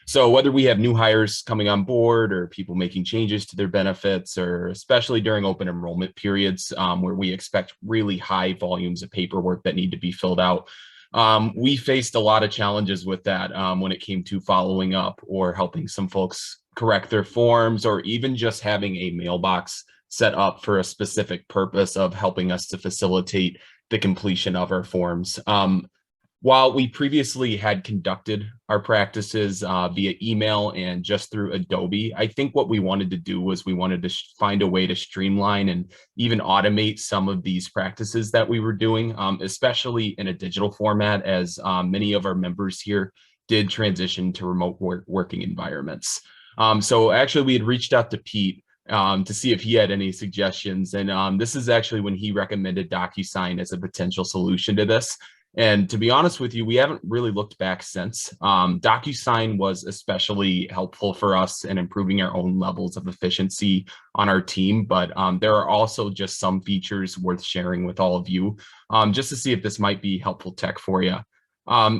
So whether we have new hires coming on board or people making changes to their benefits, or especially during open enrollment periods where we expect really high volumes of paperwork that need to be filled out, we faced a lot of challenges with that when it came to following up or helping some folks correct their forms, or even just having a mailbox set up for a specific purpose of helping us to facilitate the completion of our forms. While we previously had conducted our practices via email and just through Adobe, I think what we wanted to do was we wanted to find a way to streamline and even automate some of these practices that we were doing, especially in a digital format, as many of our members here did transition to remote working environments. So actually we had reached out to Pete to see if he had any suggestions. And this is actually when he recommended DocuSign as a potential solution to this. And to be honest with you, we haven't really looked back since. DocuSign was especially helpful for us in improving our own levels of efficiency on our team, but there are also just some features worth sharing with all of you, just to see if this might be helpful tech for you.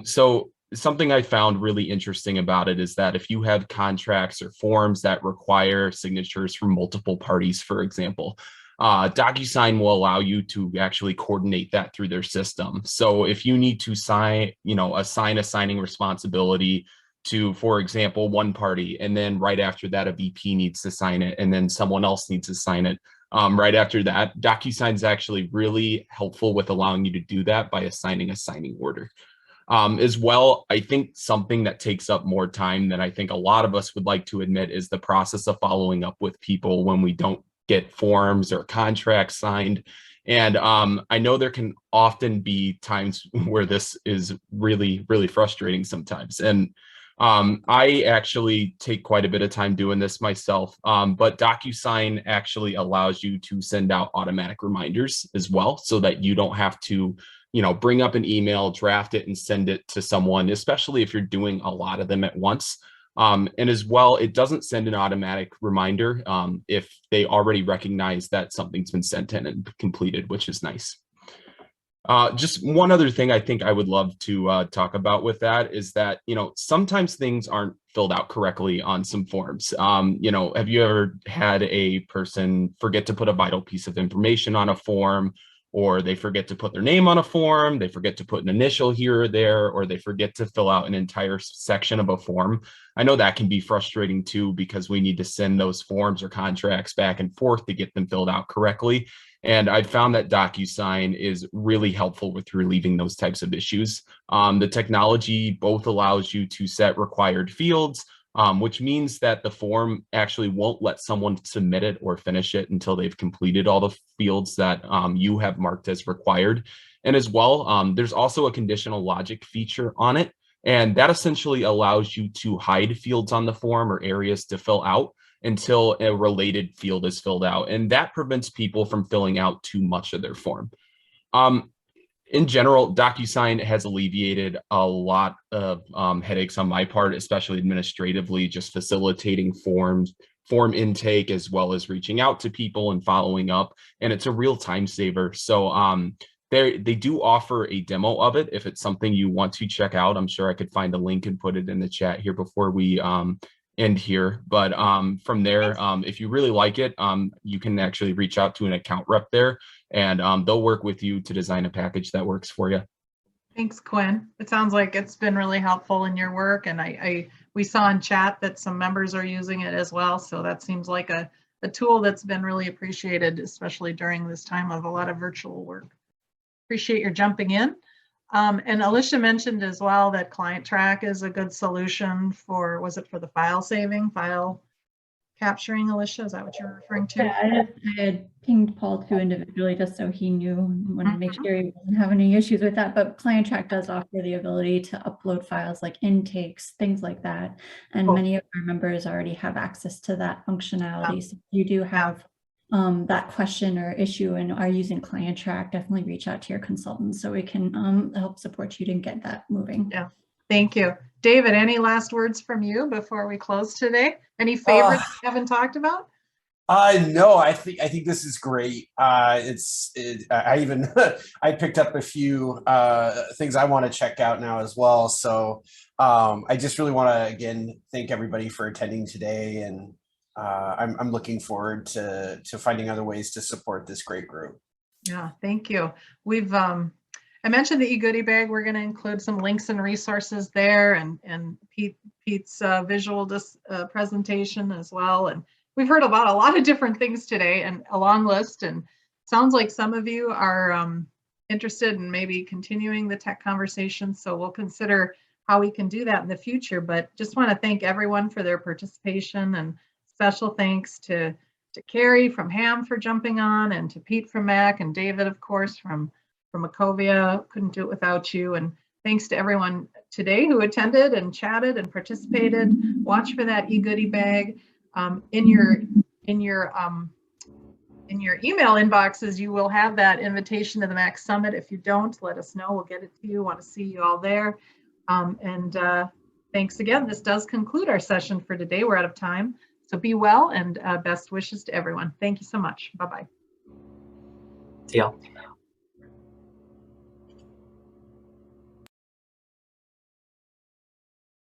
So something I found really interesting about it is that if you have contracts or forms that require signatures from multiple parties, for example, DocuSign will allow you to actually coordinate that through their system. So if you need to assign a signing responsibility to, for example, one party, and then right after that, a VP needs to sign it, and then someone else needs to sign it right after that, DocuSign is actually really helpful with allowing you to do that by assigning a signing order. As well, I think something that takes up more time than I think a lot of us would like to admit is the process of following up with people when we don't get forms or contracts signed. And I know there can often be times where this is really, really frustrating sometimes. And I actually take quite a bit of time doing this myself, but DocuSign actually allows you to send out automatic reminders as well, so that you don't have to bring up an email, draft it, and send it to someone, especially if you're doing a lot of them at once. And as well, it doesn't send an automatic reminder if they already recognize that something's been sent in and completed, which is nice. Just one other thing I think I would love to talk about with that is that, sometimes things aren't filled out correctly on some forms. Have you ever had a person forget to put a vital piece of information on a form, or they forget to put their name on a form, they forget to put an initial here or there, or they forget to fill out an entire section of a form? I know that can be frustrating too, because we need to send those forms or contracts back and forth to get them filled out correctly. And I found that DocuSign is really helpful with relieving those types of issues. The technology both allows you to set required fields, which means that the form actually won't let someone submit it or finish it until they've completed all the fields that you have marked as required. And as well, there's also a conditional logic feature on it. And that essentially allows you to hide fields on the form or areas to fill out until a related field is filled out. And that prevents people from filling out too much of their form. In general, DocuSign has alleviated a lot of headaches on my part, especially administratively, just facilitating form intake as well as reaching out to people and following up. And it's a real time saver. So they do offer a demo of it if it's something you want to check out. I'm sure I could find a link and put it in the chat here before we end here. But from there, if you really like it, you can actually reach out to an account rep there, and they'll work with you to design a package that works for you. Thanks, Quinn. It sounds like it's been really helpful in your work, and we saw in chat that some members are using it as well. So that seems like a tool that's been really appreciated, especially during this time of a lot of virtual work. Appreciate your jumping in. And Alicia mentioned as well that Client Track is a good solution for, was it for the file saving, file capturing, Alicia? Is that what you're referring to? Yeah, I had pinged Paul too individually just so he knew, wanted to make sure he wasn't having any issues with that. But Client Track does offer the ability to upload files like intakes, things like that. And many of our members already have access to that functionality. So if you do have that question or issue and are using Client Track, definitely reach out to your consultant so we can help support you to get that moving. Yeah, thank you. David, any last words from you before we close today? Any favorites we haven't talked about? No, I think this is great. I even I picked up a few things I want to check out now as well. So I just really want to again thank everybody for attending today, and I'm looking forward to finding other ways to support this great group. Yeah, thank you. We've I mentioned the e-goodie bag. We're going to include some links and resources there, and Pete's visual presentation as well. And we've heard about a lot of different things today, and a long list. And sounds like some of you are interested in maybe continuing the tech conversation. So we'll consider how we can do that in the future. But just want to thank everyone for their participation, and special thanks to Carrie from Ham for jumping on, and to Pete from MACC, and David, of course, from Wachovia. Couldn't do it without you. And thanks to everyone today who attended and chatted and participated. Watch for that e-goodie bag. In your email inboxes, you will have that invitation to the MACC Summit. If you don't, let us know. We'll get it to you. Want to see you all there. Thanks again. This does conclude our session for today. We're out of time. So be well, and best wishes to everyone. Thank you so much. Bye-bye. See y'all.